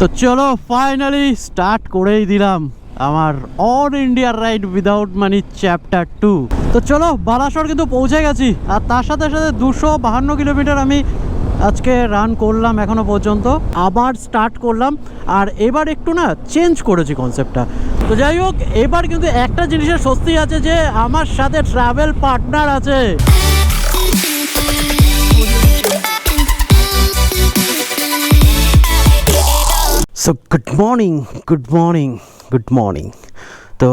তো চলো finally start করেই দিলাম আমার অল ইন্ডিয়া রাইড উইদাউট মানি চ্যাপ্টার 2। তো চলো বালাসর কিন্তু পৌঁছে গেছি, আর তার সাথে সাথে 252 কিলোমিটার আমি আজকে রান করলাম এখনো পর্যন্ত। আবার স্টার্ট করলাম, আর এবার একটু না চেঞ্জ করেছি কনসেপ্টটা। তো যাই হোক, এবার কিন্তু একটা জিনিসের স্বস্তি আছে যে আমার সাথে ট্রাভেল পার্টনার আছে। So good morning, good morning, good morning. তো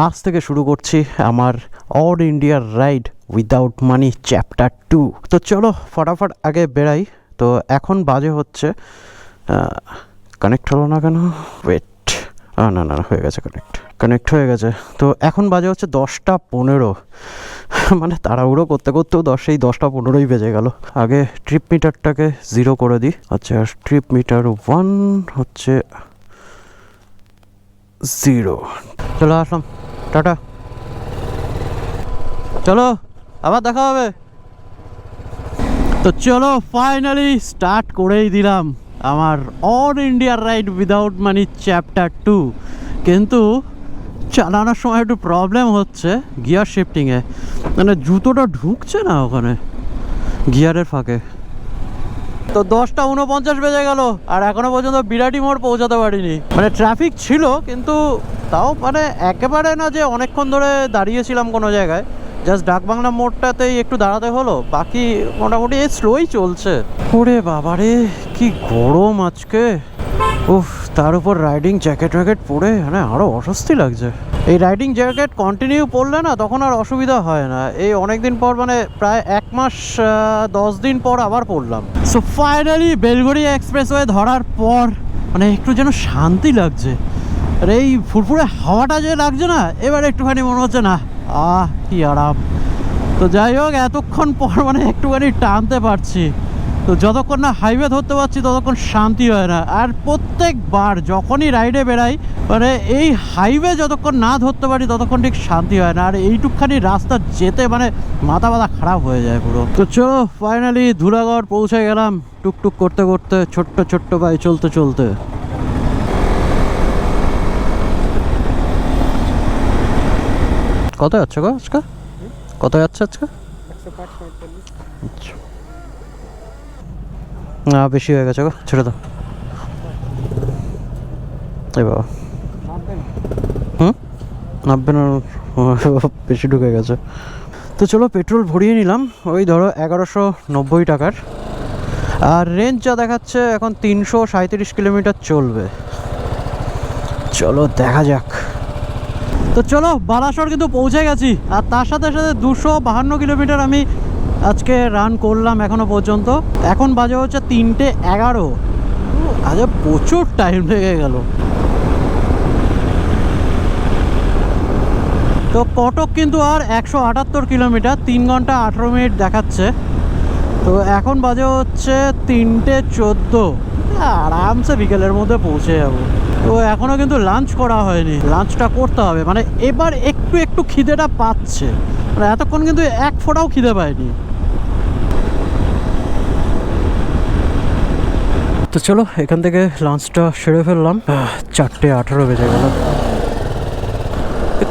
আজ থেকে শুরু করছি আমার অল ইন্ডিয়া রাইড উইদাউট মানি চ্যাপ্টার 2। তো চলো ফটাফট আগে বেরাই। তো এখন বাজে হচ্ছে কানেক্ট হলো না কেন, ওয়েট, না না হয়ে গেছে, কানেক্ট হয়ে গেছে। তো এখন বাজে হচ্ছে 10:15, মানে তাড়াহুড়ো করতে করতেও 10:15 বেজে গেল। আগে ট্রিপ মিটারটাকে 0 করে দিই। আচ্ছা, ট্রিপ মিটার 1 হচ্ছে 0। চলো আসলাম, টাটা, চলো আবার দেখা হবে। তো চলো ফাইনালি স্টার্ট করেই দিলাম আমার অল ইন্ডিয়া রাইড উইদাউট মানি চ্যাপ্টার 2। কিন্তু চালানোর সময় একটু প্রবলেম হচ্ছে গিয়ার শিফটিংয়ে, মানে জুতোটা ঢুকছে না ওখানে গিয়ারের ফাঁকে। তো 10:49 বেজে গেল, আর এখনো পর্যন্ত বিরাটি মোড় পৌঁছাতে পারিনি। মানে ট্রাফিক ছিল, কিন্তু তাও মানে একেবারে না যে অনেকক্ষণ ধরে দাঁড়িয়েছিলাম কোনো জায়গায়। জাস্ট ডাকবাংলা মোড়টাতেই একটু দাঁড়াতে হলো, বাকি মোটামুটি এই স্লোই চলছে। ওরে বাবারে কি গরম আজকে, উফ! তার উপর রাইডিং জ্যাকেট ওয়াকেট পরে মানে আরও অস্বস্তি লাগছে। এই রাইডিং জ্যাকেট কন্টিনিউ পরলে না তখন আর অসুবিধা হয় না। এই অনেক দিন পর, মানে প্রায় 1 মাস 10 দিন পর আবার পরলাম। সো ফাইনালি বেলঘড়িয়া এক্সপ্রেসওয়ে ধরার পর মানে একটু যেন শান্তি লাগছে। আর এই ফুরফুরে হাওয়াটা যে লাগছে না, এবার একটুখানি মনে হচ্ছে না কি আরাম। তো যাই হোক, এতক্ষণ পর মানে একটুখানি টানতে পারছি। তো যতক্ষণ না হাইওয়ে ধরতে পারছি ততক্ষণ শান্তি হয় না। আর প্রত্যেকবার যখনই রাইডে বেরাই, মানে এই হাইওয়ে যতক্ষণ না ধরতে পারি ততক্ষণ ঠিক শান্তি হয় না। আর এইটুকখানি রাস্তা যেতে মানে মাথা খারাপ হয়ে যায় পুরো। তো চলো ফাইনালি ধুলাগড় পৌঁছে গেলাম টুকটুক করতে করতে, ছোট্ট ছোট্ট পায়ে চলতে চলতে। কত যাচ্ছে গো আজকে? কত যাচ্ছে আজকে? 105-145। না বেশি হয়ে গেছে গো, ছেড়ে দাও। এই বাবা, 90 না, বেশি ঢুকে গেছে। তো চলো পেট্রোল ভরিয়ে নিলাম, ওই ধরো 1190 টাকার। আর রেঞ্জ যা দেখাচ্ছে এখন 337 কিলোমিটার চলবে। চলো দেখা যাক। তো চলো বালাসর কিন্তু পৌঁছে গেছি, আর তার সাথে সাথে 252 কিলোমিটার আমি আজকে রান করলাম এখনো পর্যন্ত। এখন বাজে হচ্ছে 3:11। আজ প্রচুর টাইম লেগে গেল। তো কটক কিন্তু আর 178 কিলোমিটার, 3 ঘন্টা 18 মিনিট দেখাচ্ছে। তো এখন বাজে হচ্ছে 3:14, আরামসে বিকেলের মধ্যে পৌঁছে যাবো। তো এখনও কিন্তু লাঞ্চ করা হয়নি, লাঞ্চটা করতে হবে। মানে এবার একটু একটু খিদেটা পাচ্ছে, মানে এতক্ষণ কিন্তু এক ফোঁটাও খিদে পায়নি। তো চলো এখান থেকে লাঞ্চটা সেরে ফেললাম। 4:18 বেজে গেল।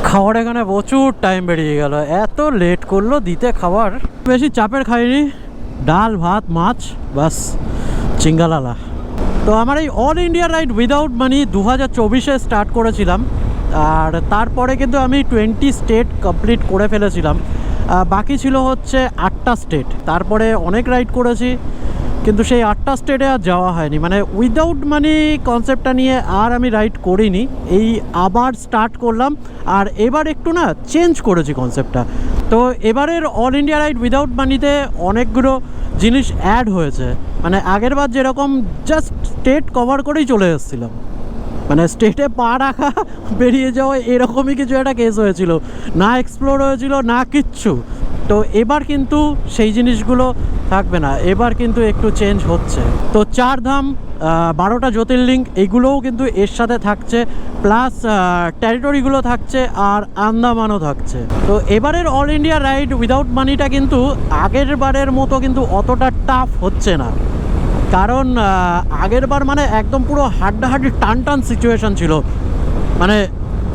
খাওয়ার এখানে প্রচুর টাইম বেরিয়ে গেল, এত লেট করলো দিতে খাবার। বেশি চাপের খাইনি, ডাল ভাত মাছ বাস, চিঙ্গালালা। তো আমার এই all India ride without money 2024-এ স্টার্ট করেছিলাম, আর তারপরে কিন্তু আমি 20 স্টেট কমপ্লিট করে ফেলেছিলাম। বাকি ছিল হচ্ছে 8টা স্টেট। তারপরে অনেক রাইড করেছি, কিন্তু সেই 8টা স্টেটে আর যাওয়া হয়নি। মানে উইদাউট মানি কনসেপ্টটা নিয়ে আর আমি রাইড করিনি, এই আবার স্টার্ট করলাম। আর এবার একটু না চেঞ্জ করেছি কনসেপ্টটা। তো এবারের অল ইন্ডিয়া রাইড উইদাউট মানিতে অনেকগুলো জিনিস অ্যাড হয়েছে। মানে আগের বার যেরকম জাস্ট স্টেট কভার করেই চলে এসেছিলাম, মানে স্টেটে পা রাখা বেরিয়ে যাওয়া এরকমই কিছু একটা কেস হয়েছিল, না এক্সপ্লোর হয়েছিল না কিচ্ছু। তো এবার কিন্তু সেই জিনিসগুলো থাকবে না, এবার কিন্তু একটু চেঞ্জ হচ্ছে। তো 4 ধাম 12টা জ্যোতির্লিঙ্গ এইগুলোও কিন্তু এর সাথে থাকছে, প্লাস টেরিটরিগুলো থাকছে, আর আন্দামানও থাকছে। তো এবারের অল ইন্ডিয়া রাইড উইদাউট মানিটা কিন্তু আগের বারের মতো কিন্তু অতটা টাফ হচ্ছে না। কারণ আগের বার মানে একদম পুরো হাড্ডাহাড্ডি টান টান সিচুয়েশান ছিল। মানে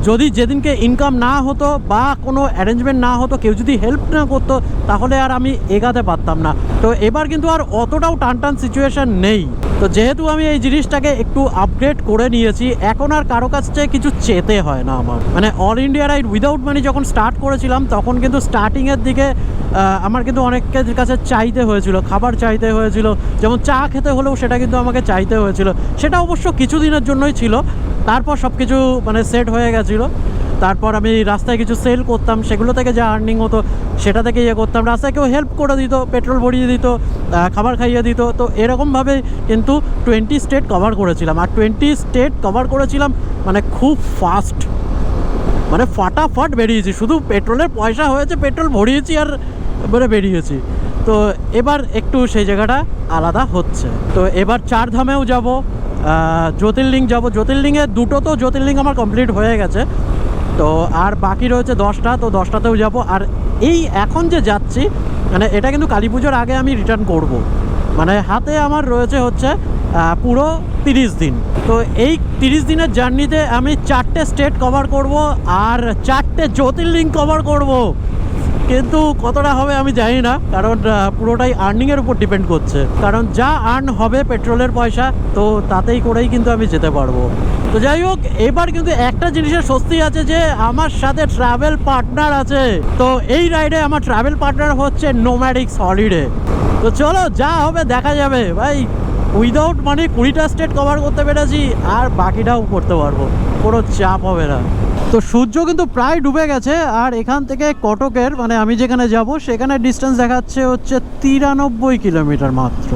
যদি যেদিনকে ইনকাম না হতো বা কোনো অ্যারেঞ্জমেন্ট না হতো, কেউ যদি হেল্প না করতো, তাহলে আর আমি এগাতে পারতাম না। তো এবার কিন্তু আর অতটাও টান টান সিচুয়েশান নেই। তো যেহেতু আমি এই জিনিসটাকে একটু আপগ্রেড করে নিয়েছি, এখন আর কারো কাছ থেকে কিছু চেতে হয় না আমার। মানে অল ইন্ডিয়া রাইড উইদাউট মানি যখন স্টার্ট করেছিলাম, তখন কিন্তু স্টার্টিংয়ের দিকে আমার কিন্তু অনেকের কাছে চাইতে হয়েছিল, খাবার চাইতে হয়েছিল, যেমন চা খেতে হলেও সেটা কিন্তু আমাকে চাইতে হয়েছিল। সেটা অবশ্য কিছুদিনের জন্যই ছিল, তারপর সব কিছু মানে সেট হয়ে গেছিলো। তারপর আমি রাস্তায় কিছু সেল করতাম, সেগুলো থেকে যা আর্নিং হতো সেটা থেকে ইয়ে করতাম। রাস্তায় কেউ হেল্প করে দিত, পেট্রোল ভরিয়ে দিত, খাবার খাইয়ে দিত। তো এরকমভাবে কিন্তু 20 স্টেট কভার করেছিলাম। আর 20 স্টেট কভার করেছিলাম মানে খুব ফাস্ট, মানে ফাটাফাট বেরিয়েছি। শুধু পেট্রোলের পয়সা হয়েছে, পেট্রোল ভরিয়েছি আর মানে বেরিয়েছি। তো এবার একটু সেই জায়গাটা আলাদা হচ্ছে। তো এবার 4 ধামেও যাব, জ্যোতির্লিঙ্গ যাব। জ্যোতির্লিঙ্গে দুটো তো জ্যোতির্লিঙ্গ আমার কমপ্লিট হয়ে গেছে, তো আর বাকি রয়েছে 10টা। তো 10টাতেও যাব। আর এই এখন যে যাচ্ছি, মানে এটা কিন্তু কালী পুজোর আগে আমি রিটার্ন করব। মানে হাতে আমার রয়েছে হচ্ছে পুরো 30 দিন। তো এই 30 দিনের জার্নিতে আমি 4টে স্টেট কভার করব আর 4টে জ্যোতির্লিঙ্গ কভার করব। কিন্তু কতটা হবে আমি জানি না, কারণ পুরোটাই আর্নিংয়ের উপর ডিপেন্ড করছে। কারণ যা আর্ন হবে পেট্রোলের পয়সা, তো তাতেই করেই কিন্তু আমি যেতে পারবো। তো যাই হোক, এবার কিন্তু একটা জিনিসের স্বস্তি আছে যে আমার সাথে ট্রাভেল পার্টনার আছে। তো এই রাইডে আমার ট্রাভেল পার্টনার হচ্ছে নোম্যাডিক্স হলিডে। তো চলো, যা হবে দেখা যাবে ভাই। উইদাউট মানে 20টা স্টেট কভার করতে পেরেছি, আর বাকিটাও করতে পারবো, কোনো চাপ হবে না। তো সূর্য কিন্তু প্রায় ডুবে গেছে। আর এখান থেকে কটকের মানে আমি যেখানে যাব সেখানে ডিস্টেন্স দেখাচ্ছে হচ্ছে 93 কিলোমিটার মাত্র।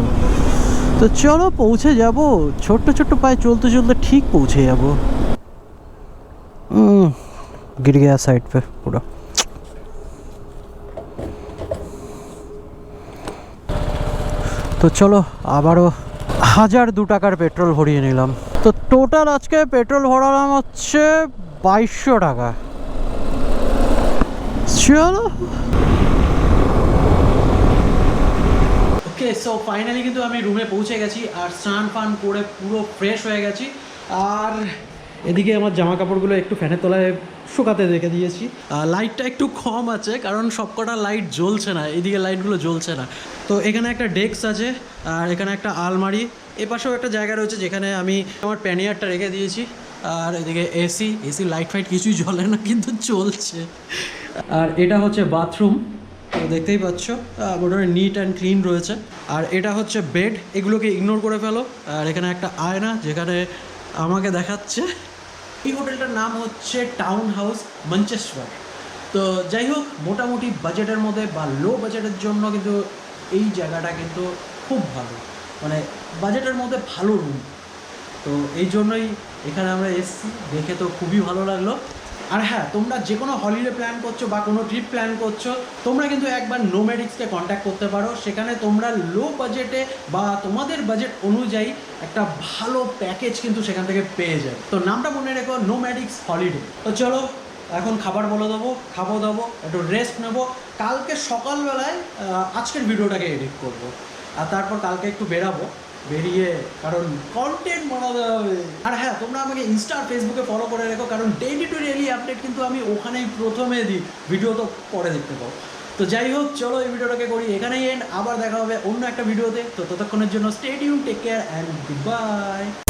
তো চলো পৌঁছে যাব, ছোট্ট ছোট্ট পায়ে চলতে চলতে ঠিক পৌঁছে যাব। गिर गया साइड पे पूरा। তো চলো আবারও 1002 টাকার পেট্রোল ভরিয়ে নিলাম। তো টোটাল আজকে পেট্রোল ভরালাম হচ্ছে 2200 টাকা। চলো ওকে, সো ফাইনালি কিন্তু আমি রুমে পৌঁছে গেছি আর স্নান ফান করে পুরো ফ্রেশ হয়ে গেছি। আর এদিকে আমার জামা কাপড়গুলো একটু ফ্যানের তলায় শুকাতে রেখে দিয়েছি। লাইটটা একটু কম আছে কারণ সবকটা লাইট জ্বলছে না, এদিকে লাইটগুলো জ্বলছে না। তো এখানে একটা ডেস্ক আছে আর এখানে একটা আলমারি, এপাশেও একটা জায়গা রয়েছে যেখানে আমি আমার প্যানিয়ারটা রেখে দিয়েছি। আর এদিকে এসি লাইট ফাইট কিছুই জ্বলে না কিন্তু চলছে। আর এটা হচ্ছে বাথরুম, দেখতেই পাচ্ছ মোটামুটি নিট অ্যান্ড ক্লিন রয়েছে। আর এটা হচ্ছে বেড, এগুলোকে ইগনোর করে ফেলো। আর এখানে একটা আয়না যেখানে আমাকে দেখাচ্ছে। এই হোটেলটার নাম হচ্ছে টাউন হাউস মঞ্চেশ্বর। তো যাই হোক, মোটামুটি বাজেটের মধ্যে বা লো বাজেটের জন্য কিন্তু এই জায়গাটা কিন্তু খুব ভালো, মানে বাজেটের মধ্যে ভালো রুম। তো এই জন্যই এখানে আমরা এসেছি, দেখে তো খুবই ভালো লাগলো। আর হ্যাঁ, তোমরা যে কোনো হলিডে প্ল্যান করছো বা কোনো ট্রিপ প্ল্যান করছো, তোমরা কিন্তু একবার নোম্যাডিক্সকে কন্ট্যাক্ট করতে পারো। সেখানে তোমরা লো বাজেটে বা তোমাদের বাজেট অনুযায়ী একটা ভালো প্যাকেজ কিন্তু সেখান থেকে পেয়ে যায়। তো নামটা মনে রেখো, নোম্যাডিক্স হলিডে। তো চলো এখন খাবার বলে দেবো, খাবো দাবো, একটু রেস্ট নেবো। কালকে সকালবেলায় আজকের ভিডিওটাকে এডিট করবো, আর তারপর কালকে একটু বেরাবো, বেরিয়ে কারণ কন্টেন্ট বানাতে হবে। আর হ্যাঁ, তোমরা আমাকে ইনস্টা আর ফেসবুকে ফলো করে রেখো, কারণ ডেইলি টু ডেইলি আপডেট কিন্তু আমি ওখানেই প্রথমে দিই, ভিডিও তো পরে দেখতে পাবো। তো যাই হোক, চলো এই ভিডিওটাকে করি এখানেই এন্ড। আবার দেখা হবে অন্য একটা ভিডিওতে। তো ততক্ষণের জন্য stay tune, take care and good by.